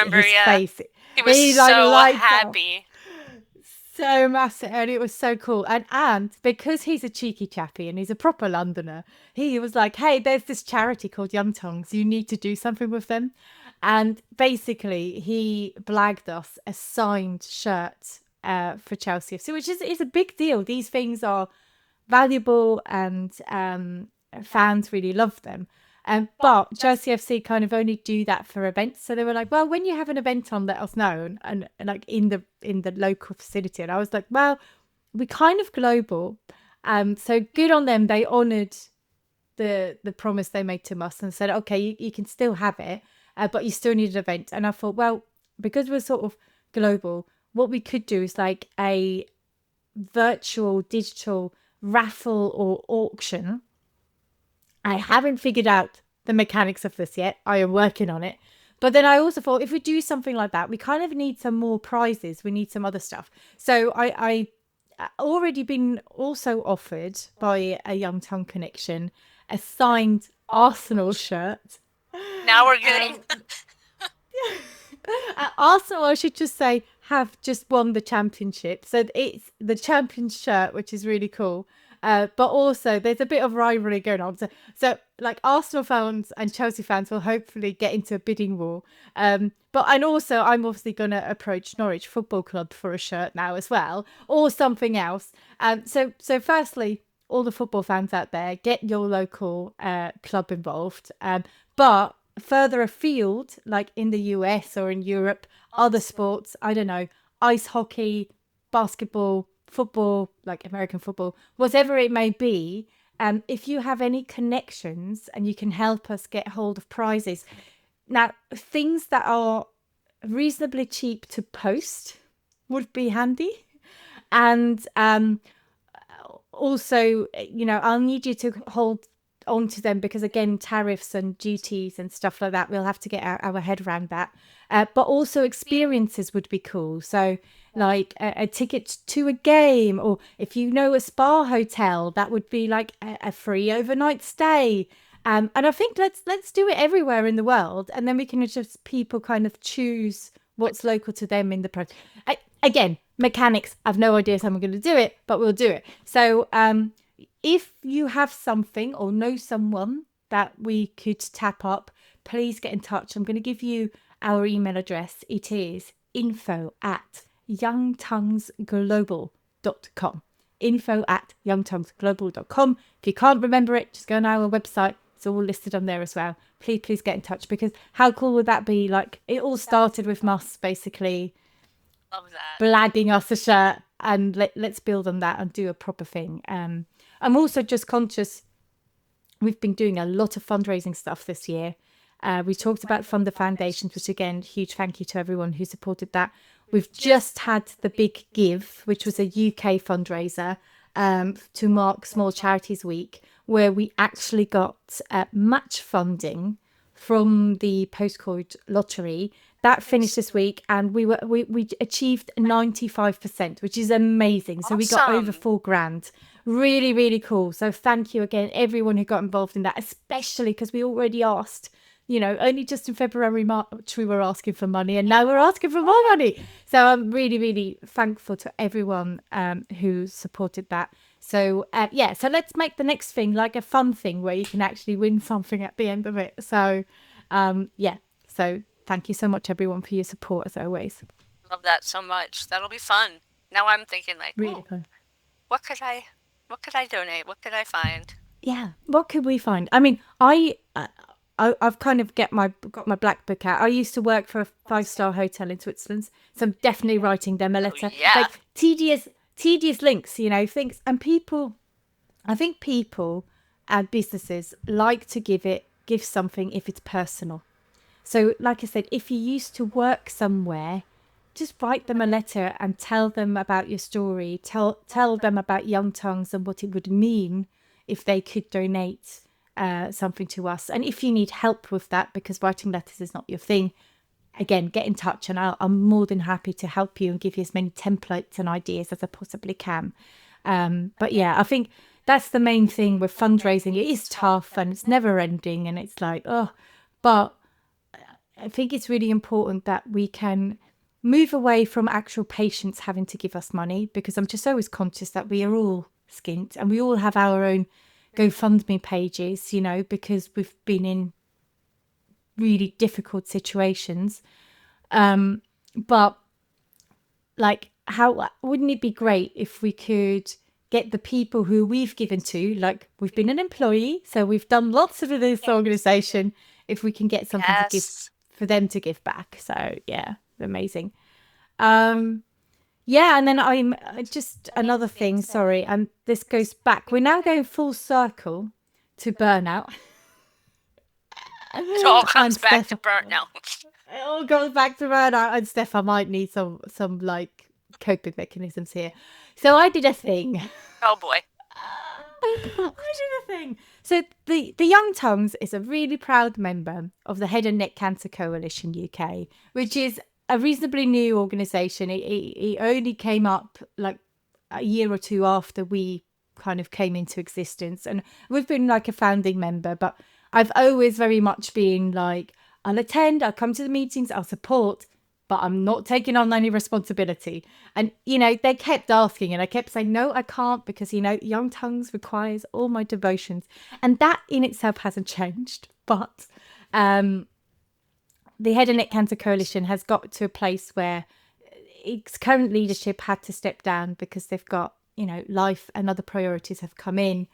face. He was so happy. So massive, and it was so cool. And because he's a cheeky chappy and he's a proper Londoner, he was like, hey, there's this charity called Young Tongues, you need to do something with them. And basically he blagged us a signed shirt for Chelsea FC, which is a big deal. These things are valuable, and fans really love them. But Chelsea FC kind of only do that for events. So they were like, well, when you have an event on, let us know, and like in the local facility. And I was like, well, we're kind of global. So good on them. They honoured the promise they made to us and said, okay, you can still have it, but you still need an event. And I thought, well, because we're sort of global, what we could do is like a virtual digital raffle or auction. I haven't figured out the mechanics of this yet. I am working on it. But then I also thought if we do something like that, we kind of need some more prizes. We need some other stuff. So I already been also offered by a Young Tongue connection a signed Arsenal shirt. Now we're getting. Arsenal, I should just say, have just won the championship. So it's the champion shirt, which is really cool. But also, there's a bit of rivalry going on. So like Arsenal fans and Chelsea fans will hopefully get into a bidding war. And also, I'm obviously going to approach Norwich Football Club for a shirt now as well, or something else. So firstly, all the football fans out there, get your local club involved. But further afield, like in the US or in Europe, other sports, I don't know, ice hockey, basketball, football, like American football, whatever it may be, if you have any connections and you can help us get hold of prizes. Now, things that are reasonably cheap to post would be handy. And also, I'll need you to hold onto them because, again, tariffs and duties and stuff like that, we'll have to get our head around that. But also experiences would be cool. So like a ticket to a game, or if you know a spa hotel, that would be like a free overnight stay. And I think let's do it everywhere in the world, and then we can just people kind of choose what's local to them in the project. Again, mechanics, I've no idea how I'm going to do it, but we'll do it. So if you have something or know someone that we could tap up, please get in touch. I'm going to give you our email address. It is info@youngtonguesglobal.com. info@youngtonguesglobal.com. If you can't remember it, just go on our website. It's all listed on there as well. Please get in touch, because how cool would that be? Like, it all started with Mus basically Love that. blagging us a shirt, and let's build on that and do a proper thing. I'm also just conscious, we've been doing a lot of fundraising stuff this year. We talked about Fund the Foundations, which again, huge thank you to everyone who supported that. We've just had the Big Give, which was a UK fundraiser to mark Small Charities Week, where we actually got match funding from the postcode lottery. That finished this week, and we achieved 95%, which is amazing. So we got over $4,000. Really, really cool. So thank you again, everyone who got involved in that, especially because we already asked, only just in February, March, we were asking for money, and now we're asking for more money. So I'm really, really thankful to everyone who supported that. So so let's make the next thing like a fun thing where you can actually win something at the end of it. So so thank you so much, everyone, for your support as always. Love that so much. That'll be fun. Now I'm thinking like, Really fun. What could I donate? What could I find? Yeah, what could we find? I mean, I've kind of got my black book out. I used to work for a 5-star hotel in Switzerland, so I'm definitely writing them a letter. Yeah. Like tedious links, things. And I think people and businesses like to give something if it's personal. So like I said, if you used to work somewhere, just write them a letter and tell them about your story. Tell them about Young Tongues and what it would mean if they could donate something to us. And if you need help with that, because writing letters is not your thing, again, get in touch, and I'm more than happy to help you and give you as many templates and ideas as I possibly can. But yeah, I think that's the main thing with fundraising. It is tough and it's never ending, and it's like, but I think it's really important that we can move away from actual patients having to give us money, because I'm just always conscious that we are all skint and we all have our own GoFundMe pages, because we've been in really difficult situations. But like, how wouldn't it be great if we could get the people who we've given to, like we've been an employee, so we've done lots of this organization, if we can get something to give for them to give back. So yeah, amazing. And then I'm just another thing, sorry, and this goes back, we're now going full circle to burnout. It all comes back to burnout. It all goes back to burnout. And Stef, I might need some like coping mechanisms here. So I did a thing. Oh boy. the thing. So the Young Tongues is a really proud member of the Head and Neck Cancer Coalition UK, which is a reasonably new organisation. It only came up like a year or two after we kind of came into existence, and we've been like a founding member, but I've always very much been like, I'll attend, I'll come to the meetings, I'll support, but I'm not taking on any responsibility. And, you know, they kept asking and I kept saying, no, I can't, because, you know, Young Tongues requires all my devotions. And that in itself hasn't changed. But the Head and Neck Cancer Coalition has got to a place where its current leadership had to step down because they've got, you know, life and other priorities have come in.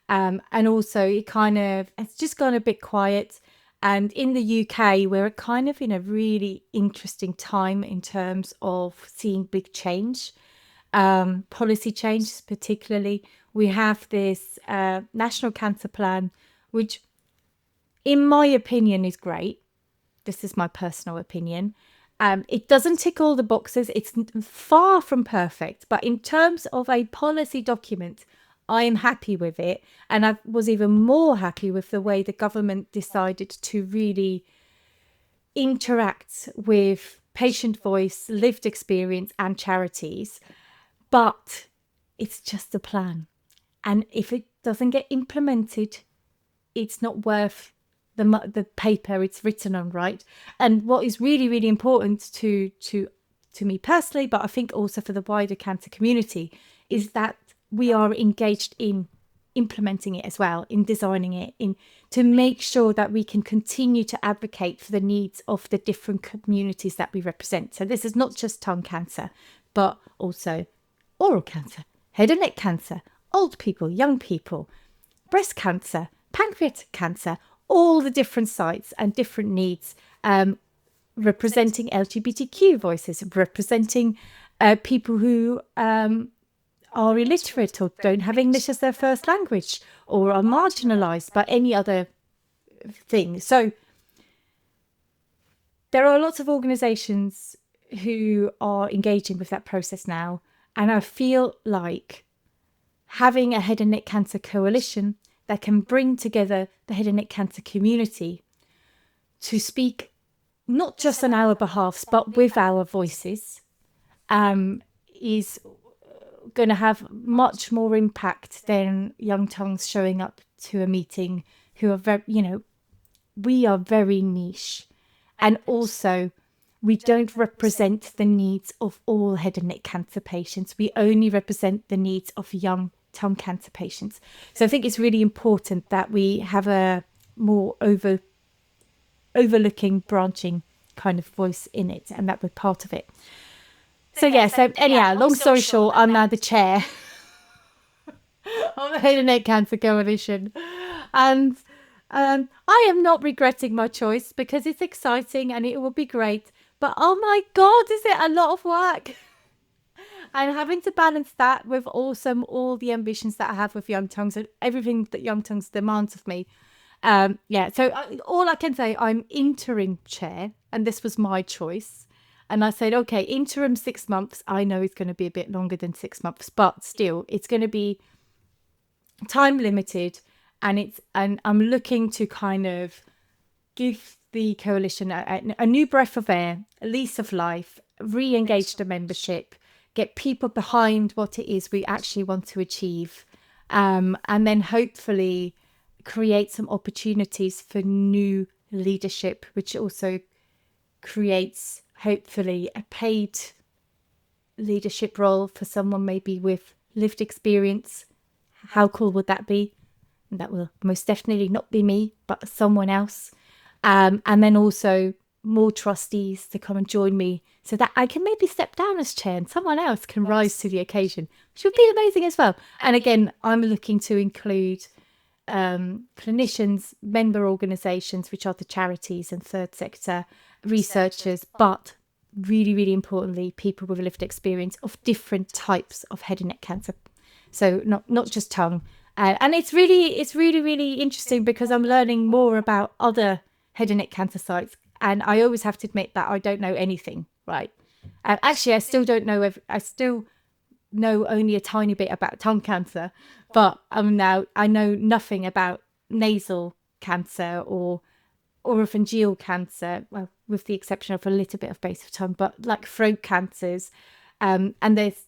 And also it's just gone a bit quiet. And in the UK, we're kind of in a really interesting time in terms of seeing big change, policy change particularly. We have this National Cancer Plan, which in my opinion is great. This is my personal opinion. It doesn't tick all the boxes. It's far from perfect. But in terms of a policy document, I am happy with it. And I was even more happy with the way the government decided to really interact with patient voice, lived experience and charities. But it's just a plan. And if it doesn't get implemented, it's not worth the paper it's written on, right? And what is really, really important to me personally, but I think also for the wider cancer community, is that we are engaged in implementing it as well, in designing it, to make sure that we can continue to advocate for the needs of the different communities that we represent. So this is not just tongue cancer, but also oral cancer, head and neck cancer, old people, young people, breast cancer, pancreatic cancer, all the different sites and different needs, representing LGBTQ voices, representing people who are illiterate or don't have English as their first language or are marginalised by any other thing. So there are lots of organisations who are engaging with that process now. And I feel like having a head and neck cancer coalition that can bring together the head and neck cancer community to speak not just on our behalves, but with our voices, is going to have much more impact than Young Tongues showing up to a meeting who are very, you know, we are very niche. And also, we don't represent the needs of all head and neck cancer patients. We only represent the needs of young tongue cancer patients. So I think it's really important that we have a more overlooking, branching kind of voice in it, and that we're part of it. So anyhow, long story short, I'm now the chair of the Head and Neck Cancer Coalition. And I am not regretting my choice because it's exciting and it will be great. But oh my God, is it a lot of work? And having to balance that with also all the ambitions that I have with Young Tongues and everything that Young Tongues demands of me. So all I can say, I'm interim chair, and this was my choice. And I said, okay, interim 6 months. I know it's going to be a bit longer than 6 months, but still, it's going to be time limited. And I'm looking to kind of give the coalition a new breath of air, a lease of life, re-engage the membership, get people behind what it is we actually want to achieve, and then hopefully create some opportunities for new leadership, which also creates hopefully a paid leadership role for someone maybe with lived experience. How cool would that be? And that will most definitely not be me, but someone else. And then also more trustees to come and join me so that I can maybe step down as chair and someone else can rise to the occasion, which would be amazing as well. And again, I'm looking to include clinicians, member organisations, which are the charities and third sector, researchers, but really, really importantly, people with lived experience of different types of head and neck cancer. So not just tongue. And it's really, really interesting because I'm learning more about other head and neck cancer sites. And I always have to admit that I don't know anything, right? Actually, I still don't know. I still know only a tiny bit about tongue cancer, but I know nothing about nasal cancer or oropharyngeal cancer, well, with the exception of a little bit of base of tongue, but like throat cancers. And there's,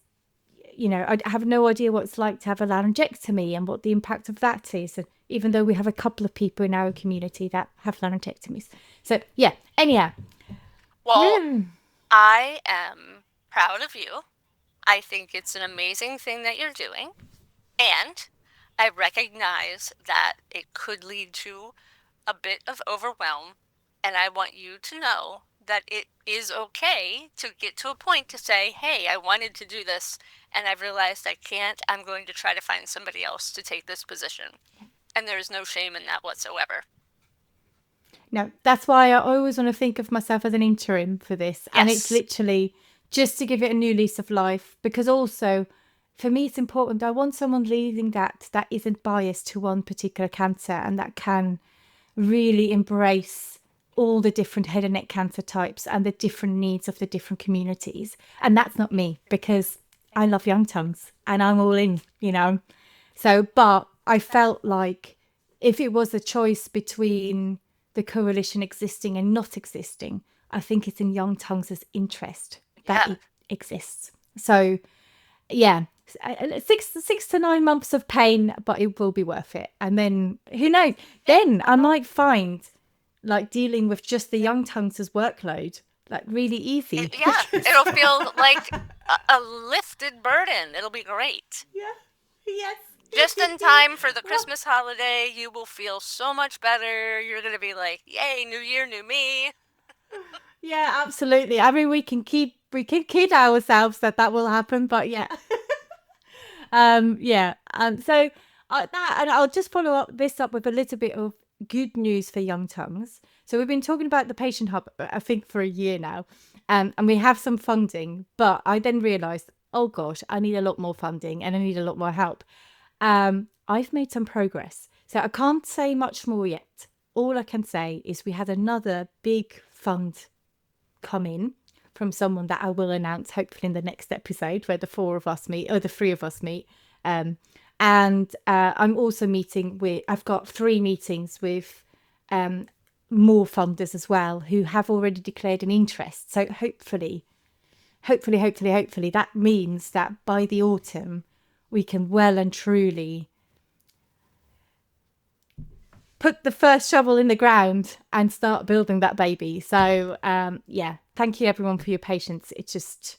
I have no idea what it's like to have a laryngectomy and what the impact of that is. And even though we have a couple of people in our community that have laryngectomies. So, yeah, anyhow. Well, I am proud of you. I think it's an amazing thing that you're doing. And I recognize that it could lead to a bit of overwhelm. And I want you to know that it is okay to get to a point to say, hey, I wanted to do this and I've realized I can't. I'm going to try to find somebody else to take this position. And there is no shame in that whatsoever. No, that's why I always want to think of myself as an interim for this. Yes. And it's literally just to give it a new lease of life. Because also, for me, it's important. I want someone leading that isn't biased to one particular cancer and that can really embrace all the different head and neck cancer types and the different needs of the different communities. And that's not me, because I love young tongues and I'm all in, So, but I felt like if it was a choice between the coalition existing and not existing, I think it's in young tongues' interest that it exists. So, yeah, 6 to 9 months of pain, but it will be worth it. And then who knows? Then I might find like dealing with just the young tongues' workload like really easy. It'll feel like a lifted burden. It'll be great. Yeah. Yes. Just in time for the Christmas holiday, you will feel so much better. You're going to be like, yay, new year, new me. Yeah, absolutely. I mean, we can kid ourselves that will happen, but yeah. Yeah. So and I'll just follow this up with a little bit of good news for young tongues. So we've been talking about the patient hub, I think, for a year now, and we have some funding. But I then realised, oh gosh, I need a lot more funding and I need a lot more help. I've made some progress, so I can't say much more yet. All I can say is we had another big fund come in from someone that I will announce hopefully in the next episode where the 4 of us meet, or the 3 of us meet. And I'm also I've got 3 meetings with more funders as well who have already declared an interest. So hopefully that means that by the autumn we can well and truly put the first shovel in the ground and start building that baby. So yeah, thank you everyone for your patience. It's just,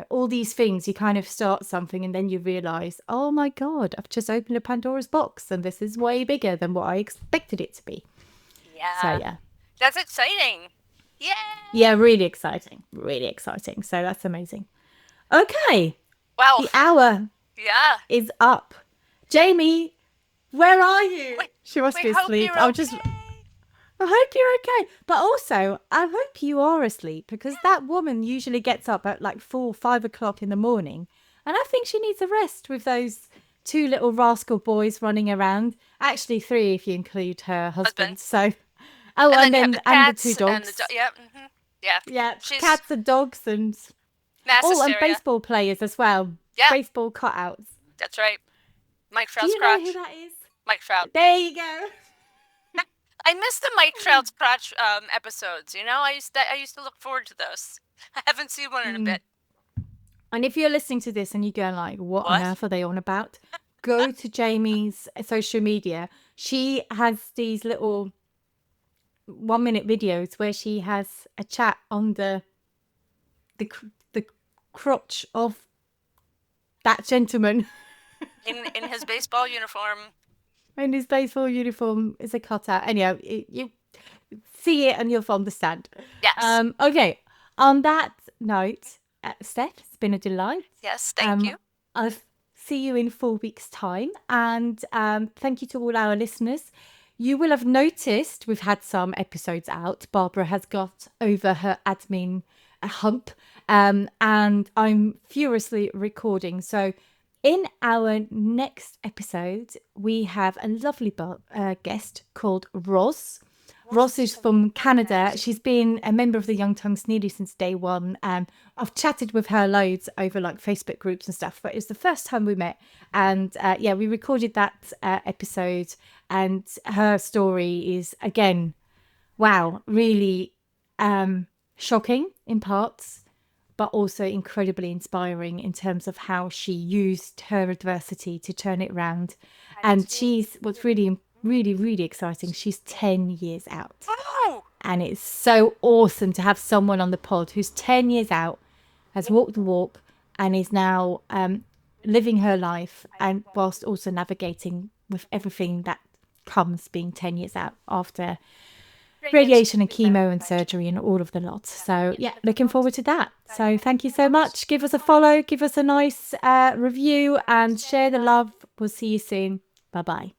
all these things, you kind of start something and then you realize, oh my God, I've just opened a Pandora's box and this is way bigger than what I expected it to be. Yeah. So yeah. That's exciting. Yeah. Yeah, really exciting. Really exciting. So that's amazing. Okay. Wow. The hour is up. Jamie, where are you? She must be asleep. I hope you're okay. But also, I hope you are asleep, because that woman usually gets up at like 4, 5 o'clock in the morning. And I think she needs a rest with those 2 little rascal boys running around. Actually, 3 if you include her husband. So, and the 2 dogs. Yeah. Cats and dogs and and baseball players as well. Yeah. Baseball cutouts. That's right. Mike Trout's Do you know who that is? Mike Trout. There you go. I miss the Mike Trout's crotch episodes. I used to look forward to those. I haven't seen one in a bit. And if you're listening to this and you're going like, what on earth are they on about? Go to Jamie's social media. She has these little 1-minute videos where she has a chat on the crotch of that gentleman. in his baseball uniform. And his baseball uniform is a cutout. Anyhow, you see it and you'll understand. Yes. Okay. On that note, Steph, it's been a delight. Yes, thank you. I'll see you in 4 weeks' time. And thank you to all our listeners. You will have noticed we've had some episodes out. Barbara has got over her admin hump. And I'm furiously recording. So in our next episode, we have a lovely guest called Roz. Ross is from Canada. She's been a member of the Young Tongues nearly since day one. I've chatted with her loads over like Facebook groups and stuff, but it was the first time we met. And we recorded that episode, and her story is, again, wow, really shocking in parts, but also incredibly inspiring in terms of how she used her adversity to turn it around. And what's really, really, really exciting, she's 10 years out. Oh! And it's so awesome to have someone on the pod who's 10 years out, has walked the walk, and is now living her life, and whilst also navigating with everything that comes being 10 years out after radiation and chemo and surgery and all of the lots. So yeah, looking forward to that. So thank you so much. Give us a follow, give us a nice review, and share the love. We'll see you soon. Bye bye.